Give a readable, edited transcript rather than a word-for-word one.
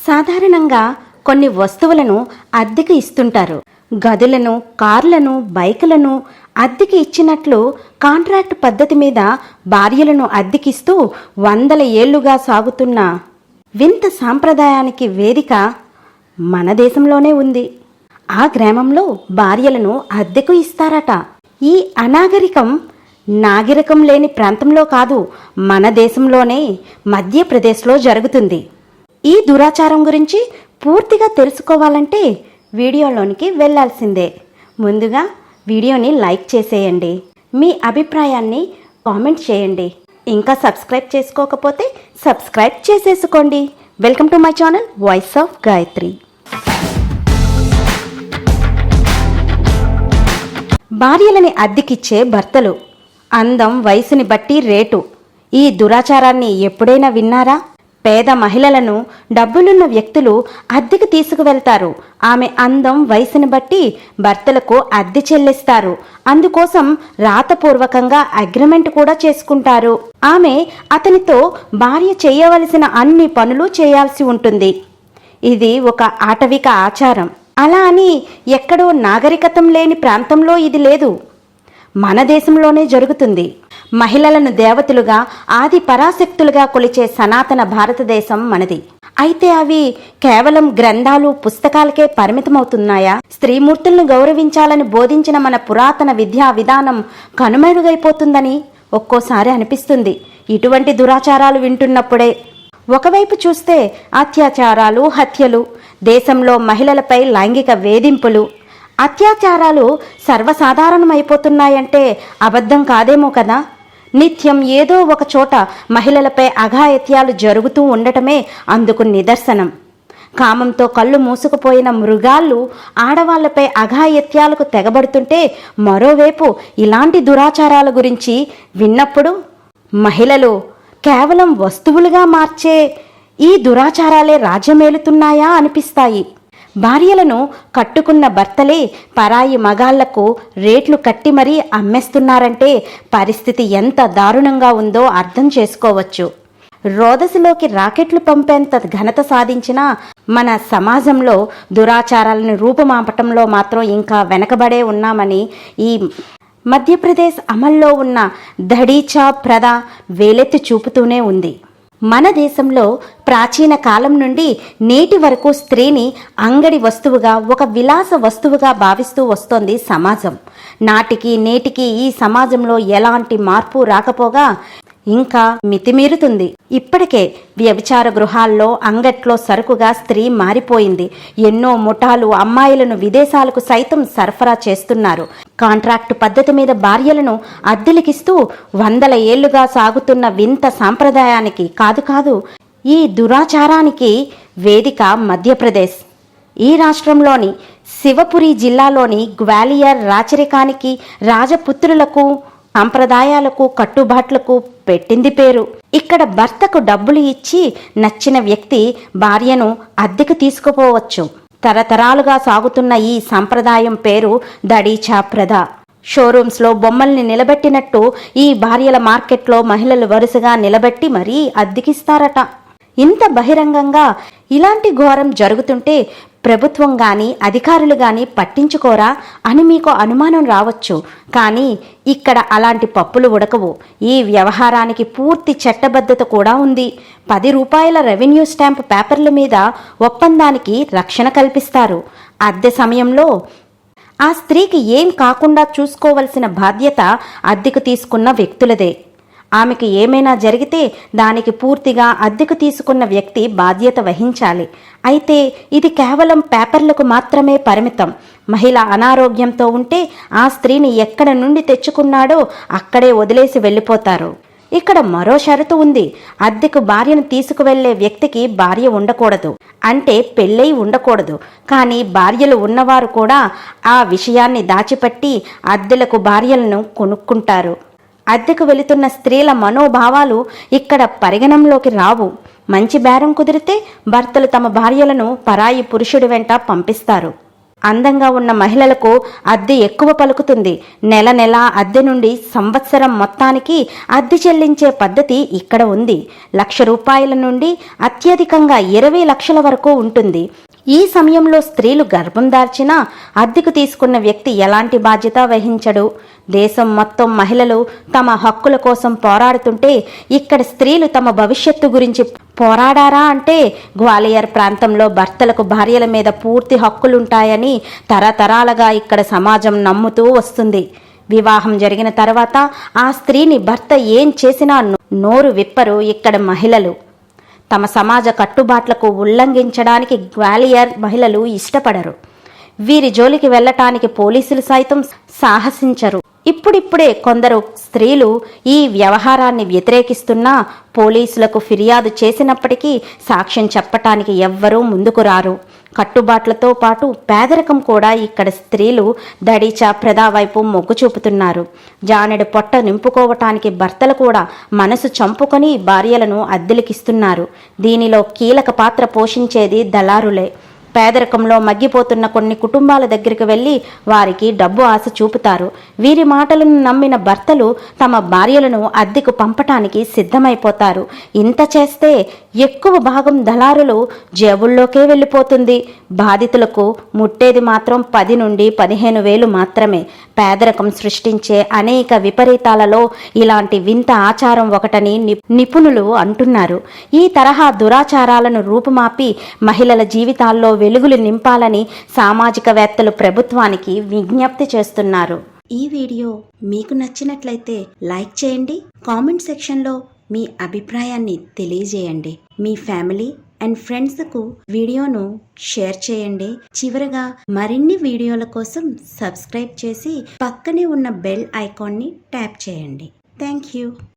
సాధారణంగా కొన్ని వస్తువులను అద్దెకు ఇస్తుంటారు. గదులను, కార్లను, బైకులను అద్దెకి ఇచ్చినట్లు కాంట్రాక్ట్ పద్ధతి మీద భార్యలను అద్దెకిస్తూ వందల ఏళ్లుగా సాగుతున్న వింత సాంప్రదాయానికి వేదిక మన దేశంలోనే ఉంది. ఆ గ్రామంలో భార్యలను అద్దెకు ఇస్తారట. ఈ అనాగరికం నాగరికం లేని ప్రాంతంలో కాదు, మన దేశంలోనే మధ్యప్రదేశ్లో జరుగుతుంది. ఈ దురాచారం గురించి పూర్తిగా తెలుసుకోవాలంటే వీడియోలోనికి వెళ్ళాల్సిందే. ముందుగా వీడియోని లైక్ చేసేయండి, మీ అభిప్రాయాన్ని కామెంట్ చేయండి. ఇంకా సబ్స్క్రైబ్ చేసుకోకపోతే సబ్స్క్రైబ్ చేసేసుకోండి. Welcome to my channel voice of Gayatri. భార్యలని అద్దెకిచ్చే భర్తలు, అందం, వయసుని బట్టి రేటు. ఈ దురాచారాన్ని ఎప్పుడైనా విన్నారా? పేద మహిళలను డబ్బులున్న వ్యక్తులు అద్దెకు తీసుకువెళ్తారు. ఆమె అందం, వయసుని బట్టి భర్తలకు అద్దె చెల్లిస్తారు. అందుకోసం రాతపూర్వకంగా అగ్రిమెంట్ కూడా చేసుకుంటారు. ఆమె అతనితో భార్య చేయవలసిన అన్ని పనులు చేయాల్సి ఉంటుంది. ఇది ఒక ఆటవిక ఆచారం. అలా అని ఎక్కడో నాగరికతం లేని ప్రాంతంలో ఇది లేదు, మన దేశంలోనే జరుగుతుంది. మహిళలను దేవతలుగా, ఆది పరాశక్తులుగా కొలిచే సనాతన భారతదేశం మనది. అయితే అవి కేవలం గ్రంథాలు, పుస్తకాలకే పరిమితమవుతున్నాయా? స్త్రీమూర్తులను గౌరవించాలని బోధించిన మన పురాతన విద్యా విధానం కనుమరుగైపోతుందని ఒక్కోసారి అనిపిస్తుంది ఇటువంటి దురాచారాలు వింటున్నప్పుడే. ఒకవైపు చూస్తే అత్యాచారాలు, హత్యలు, దేశంలో మహిళలపై లైంగిక వేధింపులు, అత్యాచారాలు సర్వసాధారణమైపోతున్నాయంటే అబద్ధం కాదేమో కదా. నిత్యం ఏదో ఒక చోట మహిళలపై అఘాయిత్యాలు జరుగుతూ ఉండటమే అందుకు నిదర్శనం. కామంతో కళ్ళు మూసుకుపోయిన మృగాళ్ళు ఆడవాళ్లపై అఘాయిత్యాలకు తెగబడుతుంటే, మరోవైపు ఇలాంటి దురాచారాల గురించి విన్నప్పుడు మహిళలు కేవలం వస్తువులుగా మార్చే ఈ దురాచారాలే రాజ్యమేలుతున్నాయా అనిపిస్తాయి. భార్యలను కట్టుకున్న భర్తలే పరాయి మగాళ్లకు రేట్లు కట్టి మరీ అమ్మేస్తున్నారంటే పరిస్థితి ఎంత దారుణంగా ఉందో అర్థం చేసుకోవచ్చు. రోదసిలోకి రాకెట్లు పంపేంత ఘనత సాధించిన మన సమాజంలో దురాచారాలను రూపుమాపటంలో మాత్రం ఇంకా వెనకబడే ఉన్నామని ఈ మధ్యప్రదేశ్ అమల్లో ఉన్న దడీచా ప్రథ వేలెత్తి చూపుతూనే ఉంది. మన దేశంలో ప్రాచీన కాలం నుండి నేటి వరకు స్త్రీని అంగడి వస్తువుగా, ఒక విలాస వస్తువుగా భావిస్తూ వస్తోంది సమాజం. నాటికి నేటికి ఈ సమాజంలో ఎలాంటి మార్పు రాకపోగా ఇంకా మితిమీరుతుంది. ఇప్పటికే వ్యభిచార గృహాల్లో, అంగట్లో సరుకుగా స్త్రీ మారిపోయింది. ఎన్నో ముఠాలు అమ్మాయిలను విదేశాలకు సైతం సరఫరా చేస్తున్నారు. కాంట్రాక్టు పద్ధతి మీద భార్యలను అద్దెలకిస్తూ వందల ఏళ్లుగా సాగుతున్న వింత సాంప్రదాయానికి కాదు ఈ దురాచారానికి వేదిక మధ్యప్రదేశ్. ఈ రాష్ట్రంలోని శివపురి జిల్లాలోని గ్వాలియర్ రాచరికానికి, రాజపుత్రులకు, సాంప్రదాయాలకు, కట్టుబాట్లకు పెట్టింది పేరు. ఇక్కడ భర్తకు డబ్బులు ఇచ్చి నచ్చిన వ్యక్తి భార్యను అద్దెకు తీసుకుపోవచ్చు. తరతరాలుగా సాగుతున్న ఈ సంప్రదాయం పేరు దడీచా ప్రథ. షోరూమ్స్లో బొమ్మల్ని నిలబెట్టినట్టు ఈ భార్యల మార్కెట్లో మహిళలు వరుసగా నిలబెట్టి మరీ అద్దెకిస్తారట. ఇంత బహిరంగంగా ఇలాంటి ఘోరం జరుగుతుంటే ప్రభుత్వం గాని, అధికారులు గాని పట్టించుకోరా అని మీకు అనుమానం రావచ్చు. కానీ ఇక్కడ అలాంటి పప్పులు ఉడకవు. ఈ వ్యవహారానికి పూర్తి చట్టబద్ధత కూడా ఉంది. 10 రూపాయల రెవెన్యూ స్టాంప్ పేపర్ల మీద ఒప్పందానికి రక్షణ కల్పిస్తారు. అద్దె సమయంలో ఆ స్త్రీకి ఏం కాకుండా చూసుకోవలసిన బాధ్యత అద్దెకు తీసుకున్న వ్యక్తులదే. ఆమెకు ఏమైనా జరిగితే దానికి పూర్తిగా అద్దెకు తీసుకున్న వ్యక్తి బాధ్యత వహించాలి. అయితే ఇది కేవలం పేపర్లకు మాత్రమే పరిమితం. మహిళ అనారోగ్యంతో ఉంటే ఆ స్త్రీని ఎక్కడ నుండి తెచ్చుకున్నాడో అక్కడే వదిలేసి వెళ్ళిపోతారు. ఇక్కడ మరో షరతు ఉంది. అద్దెకు భార్యను తీసుకువెళ్లే వ్యక్తికి భార్య ఉండకూడదు, అంటే పెళ్ళై ఉండకూడదు. కానీ భార్యలు ఉన్నవారు కూడా ఆ విషయాన్ని దాచిపట్టి అద్దెలకు భార్యలను కొనుక్కుంటారు. అద్దెకు వెళుతున్న స్త్రీల మనోభావాలు ఇక్కడ పరిగణంలోకి రావు. మంచి బేరం కుదిరితే భర్తలు తమ భార్యలను పరాయి పురుషుడి వెంట పంపిస్తారు. అందంగా ఉన్న మహిళలకు అద్దె ఎక్కువ పలుకుతుంది. నెల నెల అద్దె నుండి సంవత్సరం మొత్తానికి అద్దె చెల్లించే పద్ధతి ఇక్కడ ఉంది. ₹1,00,000 నుండి అత్యధికంగా 20 లక్షల వరకు ఉంటుంది. ఈ సమయంలో స్త్రీలు గర్భం దాల్చినా అద్దెకు తీసుకున్న వ్యక్తి ఎలాంటి బాధ్యత వహించడు. దేశం మొత్తం మహిళలు తమ హక్కుల కోసం పోరాడుతుంటే ఇక్కడ స్త్రీలు తమ భవిష్యత్తు గురించి పోరాడారా అంటే గ్వాలియర్ ప్రాంతంలో భర్తలకు భార్యల మీద పూర్తి హక్కులుంటాయని తరతరాలుగా ఇక్కడ సమాజం నమ్ముతూ వస్తుంది. వివాహం జరిగిన తర్వాత ఆ స్త్రీని భర్త ఏం చేసినా నోరు విప్పరు ఇక్కడ మహిళలు. తమ సమాజ కట్టుబాట్లకు ఉల్లంఘించడానికి గ్వాలియర్ మహిళలు ఇష్టపడరు. వీరి జోలికి వెళ్లటానికి పోలీసులు సైతం సాహసించరు. ఇప్పుడిప్పుడే కొందరు స్త్రీలు ఈ వ్యవహారాన్ని వ్యతిరేకిస్తున్నా పోలీసులకు ఫిర్యాదు చేసినప్పటికీ సాక్ష్యం చెప్పటానికి ఎవ్వరూ ముందుకు రారు. కట్టుబాట్లతో పాటు పేదరికం కూడా ఇక్కడ స్త్రీలు దడీచా ప్రదా వైపు మొగ్గు చూపుతున్నారు. జానెడు పొట్ట నింపుకోవటానికి భర్తలు కూడా మనసు చంపుకొని భార్యలను అద్దెలకిస్తున్నారు. దీనిలో కీలక పాత్ర పోషించేది దళారులే. పేదరికంలో మగ్గిపోతున్న కొన్ని కుటుంబాల దగ్గరికి వెళ్ళి వారికి డబ్బు ఆశ చూపుతారు. వీరి మాటలను నమ్మిన భర్తలు తమ భార్యలను అద్దెకు పంపటానికి సిద్ధమైపోతారు. ఇంత చేస్తే ఎక్కువ భాగం దళారులు జేబుల్లోకే వెళ్ళిపోతుంది. బాధితులకు ముట్టేది మాత్రం 10 నుండి 15,000 మాత్రమే. పేదరికం సృష్టించే అనేక విపరీతాలలో ఇలాంటి వింత ఆచారం ఒకటని నిపుణులు అంటున్నారు. ఈ తరహా దురాచారాలను రూపుమాపి మహిళల జీవితాల్లో వెలుగులు నింపాలని సామాజికవేత్తలు ప్రభుత్వానికి విజ్ఞప్తి చేస్తున్నారు. ఈ వీడియో మీకు నచ్చినట్లయితే లైక్ చేయండి. కామెంట్ సెక్షన్లో మీ అభిప్రాయాన్ని తెలియజేయండి. మీ ఫ్యామిలీ అండ్ ఫ్రెండ్స్కు వీడియోను షేర్ చేయండి. చివరగా మరిన్ని వీడియోల కోసం సబ్స్క్రైబ్ చేసి పక్కనే ఉన్న బెల్ ఐకాన్ని ట్యాప్ చేయండి. Thank you.